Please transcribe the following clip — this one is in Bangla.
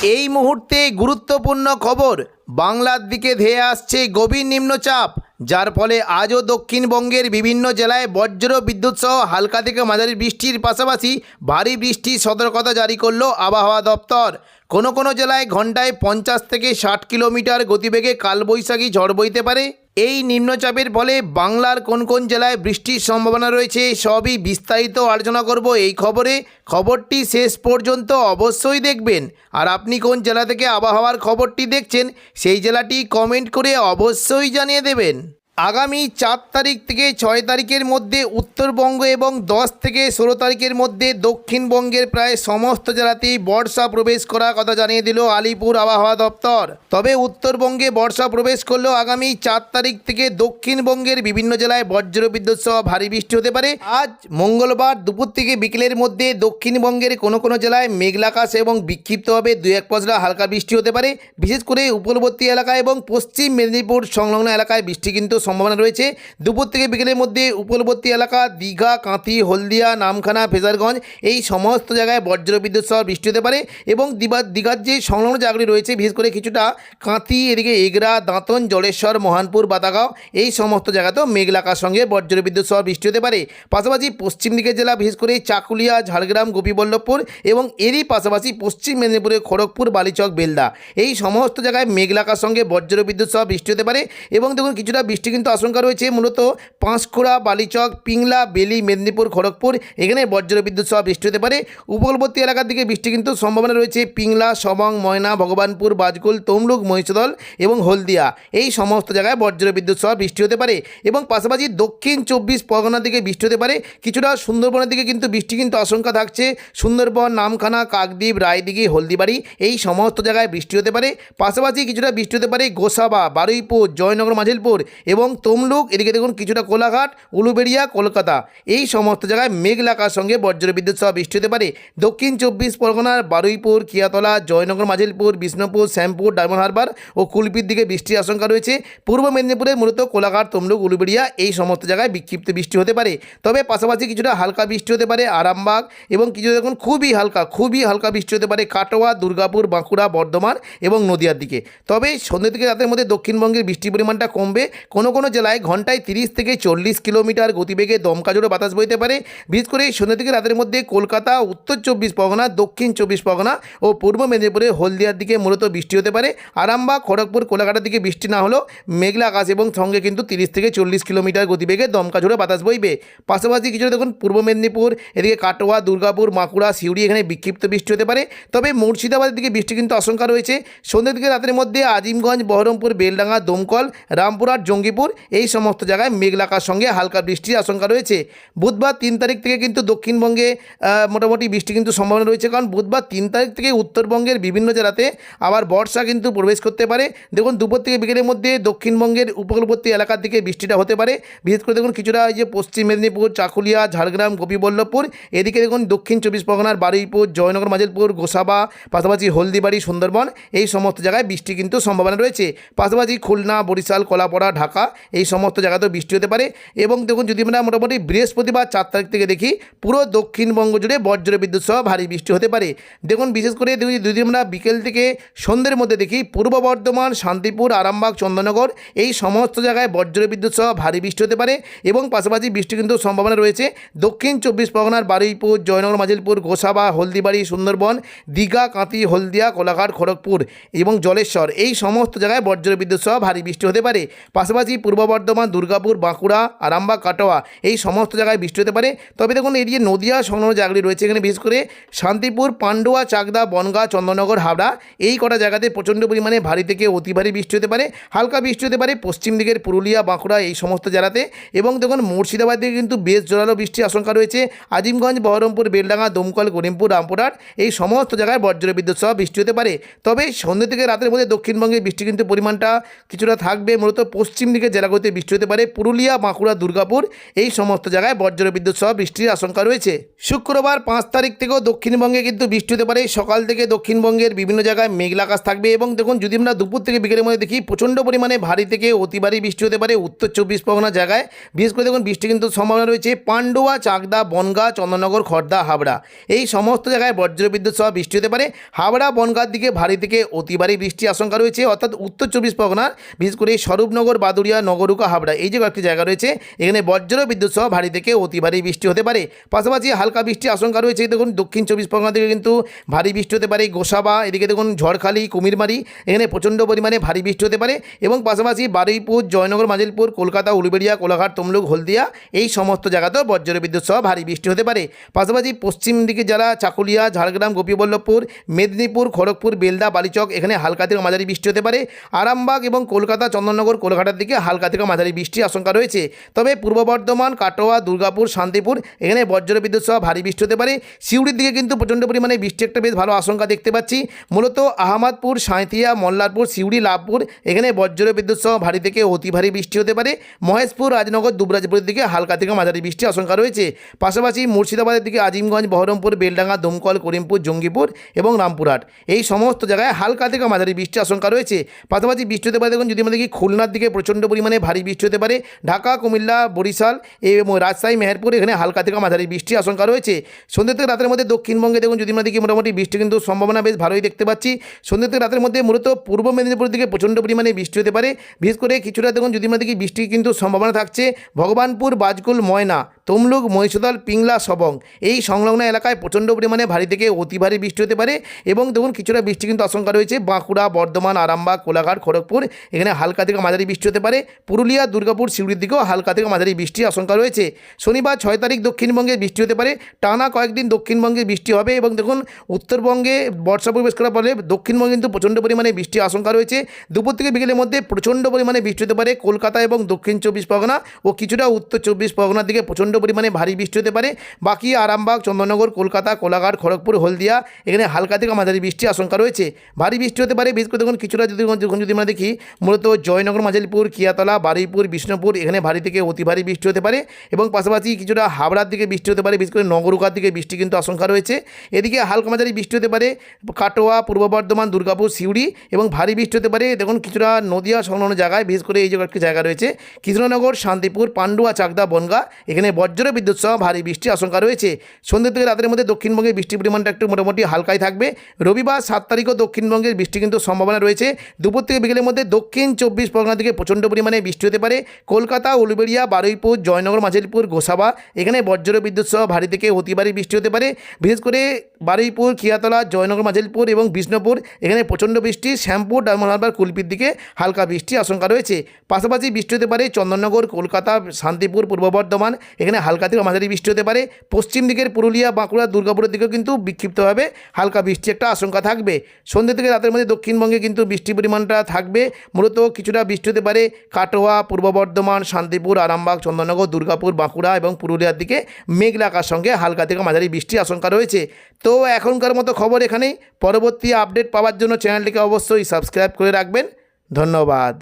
এই মুহূর্তে গুরুত্বপূর্ণ খবর, বাংলার দিকে ধেয়ে আসছে গভীর নিম্নচাপ, যার ফলে আজও দক্ষিণবঙ্গের বিভিন্ন জেলায় বজ্র বিদ্যুৎ সহ হালকা থেকে মাঝারি বৃষ্টির পাশাপাশি ভারী বৃষ্টির সতর্কতা জারি করল আবহাওয়া দপ্তর। কোনো কোনো জেলায় ঘন্টায় 50 থেকে 60 কিলোমিটার গতিবেগে কালবৈশাখী ঝড় বইতে পারে। এই নিম্নচাপের ফলে বাংলার কোন কোন জেলায় বৃষ্টির সম্ভাবনা রয়েছে সবই বিস্তারিত আলোচনা করব এই খবরে। খবরটি শেষ পর্যন্ত অবশ্যই দেখবেন। আর আপনি কোন জেলা থেকে আবহাওয়ার খবরটি দেখছেন সেই জেলাটি কমেন্ট করে অবশ্যই জানিয়ে দেবেন। আগামী 4 তারিখ থেকে 6 তারিখের মধ্যে উত্তরবঙ্গ এবং 10 থেকে 16 তারিখের মধ্যে দক্ষিণবঙ্গের প্রায় সমস্ত জেলাতেই বর্ষা প্রবেশ করার কথা জানিয়ে দিল আলিপুর আবহাওয়া দপ্তর। তবে উত্তরবঙ্গে বর্ষা প্রবেশ করলেও আগামী 4 তারিখ থেকে দক্ষিণবঙ্গের বিভিন্ন জেলায় বজ্রবিদ্যুৎ সহ ভারী বৃষ্টি হতে পারে। আজ মঙ্গলবার দুপুর থেকে বিকেলের মধ্যে দক্ষিণবঙ্গের কোনো কোনো জেলায় মেঘলা আকাশ এবং বিক্ষিপ্তভাবে 2-1 পশলা হালকা বৃষ্টি হতে পারে। বিশেষ করে উপকূলবর্তী এলাকা এবং পশ্চিম মেদিনীপুর সংলগ্ন এলাকায় বৃষ্টি কিন্তু সম্ভাবনা রয়েছে। দুপুর থেকে বিকেলের মধ্যে উপকূলবর্তী এলাকা দীঘা, কাঁথি, হলদিয়া, নামখানা, ফেজারগঞ্জ এই সমস্ত জায়গায় বজ্রবিদ্যুৎ সহ বৃষ্টি হতে পারে। এবং দীঘার যে সংলগ্ন জায়গাগুলি রয়েছে, বিশেষ করে কিছুটা কাঁথি, এদিকে এগরা, দাঁতন, জলেশ্বর, মহানপুর, বাতাগাঁও এই সমস্ত জায়গাতেও মেঘলা আকাশের সঙ্গে বজ্রবিদ্যুৎ সহ বৃষ্টি হতে পারে। পাশাপাশি পশ্চিম দিকের জেলা বিশেষ করে চাকুলিয়া, ঝাড়গ্রাম, গোপীবল্লভপুর এবং এরই পাশাপাশি পশ্চিম মেদিনীপুরের খড়গপুর, বালিচক, বেলদা এই সমস্ত জায়গায় মেঘলা আকাশের সঙ্গে বজ্রবিদ্যুৎ সহ বৃষ্টি হতে পারে। এবং দেখুন কিছুটা বৃষ্টি কিন্তু আশঙ্কা রয়েছে মূলত পাঁশকুড়া, বালিচক, পিংলা, বেলি, মেদিনীপুর, খড়গপুর এখানে বজ্রবিদ্যুৎ সহ বৃষ্টি হতে পারে। উপকূলবর্তী এলাকার দিকে বৃষ্টি কিন্তু সম্ভাবনা রয়েছে পিংলা, সবং, ময়না, ভগবানপুর, বাজকুল, তমলুক, মহিষদল এবং হলদিয়া এই সমস্ত জায়গায় বজ্রবিদ্যুৎ সহ বৃষ্টি হতে পারে। এবং পাশাপাশি দক্ষিণ 24 পরগনার দিকে বৃষ্টি হতে পারে। কিছুটা সুন্দরবনের দিকে কিন্তু বৃষ্টি কিন্তু আশঙ্কা থাকছে। সুন্দরবন, নামখানা, কাকদ্বীপ, রায়দিঘি, হলদিবাড়ি এই সমস্ত জায়গায় বৃষ্টি হতে পারে। পাশাপাশি কিছুটা বৃষ্টি হতে পারে গোসাবা, বারুইপুর, জয়নগর, মাঝিলপুর এবং তমলুক, এদিকে দেখুন কিছুটা কোলাঘাট, উলুবেড়িয়া, কলকাতা এই সমস্ত জায়গায় মেঘলা আকাশের সঙ্গে বজ্রবিদ্যুৎ সহ বৃষ্টি হতে পারে। দক্ষিণ 24 পরগনার বারুইপুর, কিয়াতলা, জয়নগর, মাঝিলপুর, বিষ্ণুপুর, শ্যামপুর, ডায়মন্ড হারবার ও কুলপির দিকে বৃষ্টির আশঙ্কা রয়েছে। পূর্ব মেদিনীপুরে মূলত কোলাঘাট, তমলুক, উলুবেড়িয়া এই সমস্ত জায়গায় বিক্ষিপ্ত বৃষ্টি হতে পারে। তবে পাশাপাশি কিছুটা হালকা বৃষ্টি হতে পারে আরামবাগ এবং কিছু দেখুন খুবই হালকা বৃষ্টি হতে পারে কাটোয়া, দুর্গাপুর, বাঁকুড়া, বর্ধমান এবং নদিয়ার দিকে। তবে সন্ধ্যে থেকে রাতের মধ্যে দক্ষিণবঙ্গের বৃষ্টির পরিমাণটা কমবে। কোনো কোনো জেলায় ঘন্টায় 30 থেকে 40 কিলোমিটার গতিবেগে দমকা ঝোড়ো বাতাস বইতে পারে। বিশেষ করে সন্ধ্যে থেকে রাতের মধ্যে কলকাতা, উত্তর 24 পরগনা, দক্ষিণ 24 পরগনা ও পূর্ব মেদিনীপুরে হলদিয়ার দিকে মূলত বৃষ্টি হতে পারে। আরামবাগ, খড়গপুর, কোলাঘাটের দিকে বৃষ্টি না হলেও মেঘলা আকাশ এবং সঙ্গে কিন্তু 30 থেকে 40 কিলোমিটার গতিবেগে দমকা ঝোড়ো বাতাস বইবে। পাশাপাশি কিছু দেখুন পূর্ব মেদিনীপুর, এদিকে কাটোয়া, দুর্গাপুর, বাঁকুড়া, সিউড়ি এখানে বিক্ষিপ্ত বৃষ্টি হতে পারে। তবে মুর্শিদাবাদের দিকে বৃষ্টি কিন্তু আশঙ্কা রয়েছে। সন্ধ্যের দিকে রাতের মধ্যে আজিমগঞ্জ, বহরমপুর, বেলডাঙ্গা, দমকল, রামপুরহাট, জঙ্গিপুর এই সমস্ত জায়গায় মেঘলা আকাশের সঙ্গে হালকা বৃষ্টির আশঙ্কা রয়েছে। বুধবার 3 তারিখ থেকে কিন্তু দক্ষিণবঙ্গে মোটামুটি বৃষ্টি কিন্তু সম্ভাবনা রয়েছে, কারণ বুধবার 3 তারিখ থেকে উত্তরবঙ্গের বিভিন্ন জেলাতে আবার বর্ষা কিন্তু প্রবেশ করতে পারে। দেখুন দুপুর থেকে বিকেলের মধ্যে দক্ষিণবঙ্গের উপকূলবর্তী এলাকার দিকে বৃষ্টিটা হতে পারে। বিশেষ করে দেখুন কিছুটা এই যে পশ্চিম মেদিনীপুর, চাকুলিয়া, ঝাড়গ্রাম, গোপীবল্লভপুর এদিকে দেখুন দক্ষিণ 24 পরগনার বারুইপুর, জয়নগর, মাঝিলপুর, গোসাবা, পাশাপাশি হলদিবাড়ি, সুন্দরবন এই সমস্ত জায়গায় বৃষ্টি কিন্তু সম্ভাবনা রয়েছে। পাশাপাশি খুলনা, বরিশাল, কলাপাড়া, ঢাকা এই সমস্ত জায়গাতেও বৃষ্টি হতে পারে। এবং দেখুন যদি আমরা মোটামুটি বৃহস্পতিবার 4 তারিখ থেকে দেখি পুরো দক্ষিণবঙ্গ জুড়ে বজ্রবিদ্যুৎ সহ ভারী বৃষ্টি হতে পারে। দেখুন বিশেষ করে যদি আমরা বিকেল থেকে সন্ধ্যের মধ্যে দেখি পূর্ব বর্ধমান, শান্তিপুর, আরামবাগ, চন্দননগর এই সমস্ত জায়গায় বজ্রবিদ্যুৎ সহ ভারী বৃষ্টি হতে পারে। এবং পাশাপাশি বৃষ্টি কিন্তু সম্ভাবনা রয়েছে দক্ষিণ 24 পরগনার বারুইপুর, জয়নগর, মাঝিলপুর, গোসাবা, হলদিবাড়ি, সুন্দরবন, দীঘা, কাঁথি, হলদিয়া, কোলাঘাট, খড়গপুর এবং জলেশ্বর এই সমস্ত জায়গায় বজ্রবিদ্যুৎ সহ ভারী বৃষ্টি হতে পারে। পাশাপাশি পূর্ব বর্ধমান, দুর্গাপুর, বাঁকুড়া, আরামবাগ, কাটোয়া এই সমস্ত জায়গায় বৃষ্টি হতে পারে। তবে দেখুন এই যে নদিয়া সংলগ্ন জায়গাগুলি রয়েছে এখানে বিশেষ করে শান্তিপুর, পান্ডুয়া, চাকদা, বনগাঁ, চন্দননগর, হাবড়া এই কটা জায়গাতে প্রচণ্ড পরিমাণে ভারী থেকে অতি ভারী বৃষ্টি হতে পারে। হালকা বৃষ্টি হতে পারে পশ্চিম দিকের পুরুলিয়া, বাঁকুড়া এই সমস্ত জেলাতে। এবং দেখুন মুর্শিদাবাদ থেকে কিন্তু বেশ জোরালো বৃষ্টির আশঙ্কা রয়েছে। আজিমগঞ্জ, বহরমপুর, বেলডাঙ্গা, দমকল, করিমপুর, রামপুরহাট এই সমস্ত জায়গায় বজ্রবিদ্যুৎ সহ বৃষ্টি হতে পারে। তবে সন্ধ্যে থেকে রাতের মধ্যে দক্ষিণবঙ্গে বৃষ্টি কিন্তু পরিমাণটা কিছুটা থাকবে মূলত পশ্চিম দিকে দিকে জেলাগুলিতে বৃষ্টি হতে পারে। পুরুলিয়া, বাঁকুড়া, দুর্গাপুর এই সমস্ত জায়গায় বজ্রবিদ্যুৎ সহ বৃষ্টির আশঙ্কা রয়েছে। শুক্রবার 5 তারিখ থেকেও দক্ষিণবঙ্গে কিন্তু বৃষ্টি হতে পারে। সকাল থেকে দক্ষিণবঙ্গের বিভিন্ন জায়গায় মেঘলা আকাশ থাকবে এবং দেখুন যদি আমরা দুপুর থেকে বিকেলের মধ্যে দেখি প্রচণ্ড পরিমাণে ভারী থেকে অতি ভারী বৃষ্টি হতে পারে উত্তর 24 পরগনা জায়গায়। বিশেষ করে দেখুন বৃষ্টি কিন্তু সম্ভাবনা রয়েছে পান্ডুয়া, চাকদা, বনগাঁ, চন্দননগর, খড়দা, হাবড়া এই সমস্ত জায়গায় বজ্রবিদ্যুৎ সহ বৃষ্টি হতে পারে। হাবড়া, বনগাঁর দিকে ভারী থেকে অতি ভারী বৃষ্টির আশঙ্কা রয়েছে, অর্থাৎ উত্তর 24 পরগনার বিশেষ করে স্বরূপনগর, বাদুড়িয়া, নগরুকা, হাবড়া এই যে কয়েকটি জায়গা রয়েছে এখানে বজ্রবিদ্যুৎ সহ ভারী থেকে অতি ভারী বৃষ্টি হতে পারে। পাশাপাশি হালকা বৃষ্টির আশঙ্কা রয়েছে। দেখুন দক্ষিণ 24 পরগনা থেকে কিন্তু ভারী বৃষ্টি হতে পারে। গোসাবা এদিকে দেখুন ঝড়খালি, কুমিরমারি এখানে প্রচণ্ড পরিমাণে ভারী বৃষ্টি হতে পারে এবং পাশাপাশি বারুইপুর, জয়নগর, মাজিলপুর, কলকাতা, উলুবেড়িয়া, কোলাঘাট, তমলুক, হলদিয়া এই সমস্ত জায়গাতেও বজ্রবিদ্যুৎ সহ ভারী বৃষ্টি হতে পারে। পাশাপাশি পশ্চিম দিকে যারা চাকুলিয়া, ঝাড়গ্রাম, গোপীবল্লভপুর, মেদিনীপুর, খড়গপুর, বেলদা, বালিচক এখানে হালকা থেকে মাঝারি বৃষ্টি হতে পারে। আরামবাগ এবং কলকাতা, চন্দননগর, কোলাঘাটের দিকে হালকা থেকে মাঝারি বৃষ্টির আশঙ্কা রয়েছে। তবে পূর্ব বর্ধমান, কাটোয়া, দুর্গাপুর, শান্তিপুর এখানে বজ্রবিদ্যুৎ সহ ভারী বৃষ্টি হতে পারে। সিউড়ির দিকে কিন্তু প্রচণ্ড পরিমাণে বৃষ্টি একটা বেশ ভালো আশঙ্কা দেখতে পাচ্ছি। মূলত আহমদপুর, সাঁইথিয়া, মল্লারপুর, সিউড়ি, লাভপুর এখানে বজ্রবিদ্যুৎ সহ ভারী থেকে অতি ভারী বৃষ্টি হতে পারে। মহেশপুর, রাজনগর, দুবরাজপুরের দিকে হালকা থেকে মাঝারি বৃষ্টির আশঙ্কা রয়েছে। পাশাপাশি মুর্শিদাবাদের দিকে আজিমগঞ্জ, বহরমপুর, বেলডাঙ্গা, দমকল, করিমপুর, জঙ্গিপুর এবং রামপুরহাট এই সমস্ত জায়গায় হালকা থেকে মাঝারি বৃষ্টির আশঙ্কা রয়েছে। পাশাপাশি বৃষ্টি হতে পারে। দেখুন যদি আমরা দেখি খুলনার দিকে প্রচণ্ড পরিমাণে ভারী বৃষ্টি হতে পারে। ঢাকা, কুমিল্লা, বরিশাল এবং রাজশাহী, মেহেরপুর এখানে হালকা থেকে মাঝারি বৃষ্টির আশঙ্কা রয়েছে। সন্ধ্যে থেকে রাতের মধ্যে দক্ষিণবঙ্গে দেখুন যদি আমরা দেখি মোটামুটি বৃষ্টি কিন্তু সম্ভাবনা বেশ ভালোই দেখতে পাচ্ছি। সন্ধ্যে থেকে রাতের মধ্যে মূলত পূর্ব মেদিনীপুরের দিকে প্রচণ্ড পরিমাণে বৃষ্টি হতে পারে। বিশেষ করে কিছুটা দেখুন যদি আমরা দেখি বৃষ্টির কিন্তু সম্ভাবনা থাকছে ভগবানপুর, বাজকুল, ময়না, তমলুক, মহিষদল, পিংলা, সবং এই সংলগ্ন এলাকায় প্রচণ্ড পরিমাণে ভারী থেকে অতি ভারী বৃষ্টি হতে পারে এবং দেখুন কিছুটা বৃষ্টি কিন্তু আশঙ্কা রয়েছে বাঁকুড়া, বর্ধমান, আরামবাগ, কোলাঘাট, খড়গপুর এখানে হালকা থেকে মাঝারি বৃষ্টি হতে পারে। পুরুলিয়া, দুর্গাপুর, সিউড়ির দিকেও হালকা থেকে মাঝারি বৃষ্টির আশঙ্কা রয়েছে। শনিবার 6 তারিখ দক্ষিণবঙ্গে বৃষ্টি হতে পারে। টানা কয়েকদিন দক্ষিণবঙ্গে বৃষ্টি হবে এবং দেখুন উত্তরবঙ্গে বর্ষা প্রবেশ করার ফলে দক্ষিণবঙ্গে কিন্তু প্রচণ্ড পরিমাণে বৃষ্টির আশঙ্কা রয়েছে। দুপুর থেকে বিকেলের মধ্যে প্রচণ্ড পরিমাণে বৃষ্টি হতে পারে কলকাতা এবং দক্ষিণ 24 পরগনা ও কিছুটা উত্তর 24 পরগনার দিকে প্রচণ্ড পরিমাণে ভারী বৃষ্টি হতে পারে। বাকি আরামবাগ, চন্দননগর, কলকাতা, কোলাঘাট, খড়গপুর, হলদিয়া এখানে হালকা থেকে মাঝারি বৃষ্টির আশঙ্কা রয়েছে। ভারী বৃষ্টি হতে পারে। বিশেষ করে দেখুন কিছুটা যদি আমরা দেখি মূলত জয়নগর, মাজিলপুর, কিয়াতলা, বারুইপুর, বিষ্ণুপুর এখানে ভারী থেকে অতি ভারী বৃষ্টি হতে পারে এবং পাশাপাশি কিছুটা হাবড়ার দিকে বৃষ্টি হতে পারে। বিশেষ করে নগরুকার দিকে বৃষ্টি কিন্তু আশঙ্কা রয়েছে। এদিকে হালকা মাঝারি বৃষ্টি হতে পারে কাটোয়া, পূর্ব বর্ধমান, দুর্গাপুর, সিউড়ি এবং ভারী বৃষ্টি হতে পারে দেখুন কিছুটা নদিয়া সংলগ্ন জায়গায়। বিশেষ করে এই যে কয়েকটি জায়গা রয়েছে কৃষ্ণনগর, শান্তিপুর, পান্ডুয়া, চাকদা, বনগাঁ এখানে বজ্রবিদ্যুৎ সহ ভারী বৃষ্টির আশঙ্কা রয়েছে। সন্ধ্যে থেকে রাতের মধ্যে দক্ষিণবঙ্গে বৃষ্টির পরিমাণটা একটু মোটামুটি হালকাই থাকবে। রবিবার 7 তারিখও দক্ষিণবঙ্গের বৃষ্টি কিন্তু সম্ভাবনা রয়েছে। দুপুর থেকে বিকেলের মধ্যে দক্ষিণ 24 পরগনা থেকে প্রচণ্ড পরিমাণে বৃষ্টি হতে পারে। কলকাতা, উলুবেড়িয়া, বারুইপুর, জয়নগর, মাজিলপুর, গোসাবা এখানে বজ্রবিদ্যুৎ সহ ভারী থেকে অতি ভারী বৃষ্টি হতে পারে। বিশেষ করে বারুইপুর, কিয়াতলা, জয়নগর, মাজিলপুর এবং বিষ্ণুপুর এখানে প্রচণ্ড বৃষ্টি। শ্যামপুর, ডায়মন্ড হারবার, কুলপির দিকে হালকা বৃষ্টির আশঙ্কা রয়েছে। পাশাপাশি বৃষ্টি হতে পারে চন্দননগর, কলকাতা, শান্তিপুর, পূর্ব বর্ধমান এখানে হালকা থেকে মাঝারি বৃষ্টি হতে পারে। পশ্চিম দিকের পুরুলিয়া, বাঁকুড়া, দুর্গাপুরের দিকেও কিন্তু বিক্ষিপ্তভাবে হালকা বৃষ্টি একটা আশঙ্কা থাকবে। সন্ধ্যে থেকে রাতের মধ্যে দক্ষিণবঙ্গে কিন্তু বৃষ্টির পরিমাণটা থাকবে। মূলত কিছুটা বৃষ্টি হতে পারে কাটোয়া, পূর্ব বর্ধমান, শান্তিপুর, আরামবাগ, চন্দননগর, দুর্গাপুর, বাঁকুড়া এবং পুরুলিয়ার দিকে মেঘলা আকাশের সঙ্গে হালকা থেকে মাঝারি বৃষ্টির আশঙ্কা রয়েছে। তো এখনকার মতো খবর এখানেই। পরবর্তী আপডেট পাওয়ার জন্য চ্যানেলটিকে অবশ্যই সাবস্ক্রাইব করে রাখবেন। ধন্যবাদ।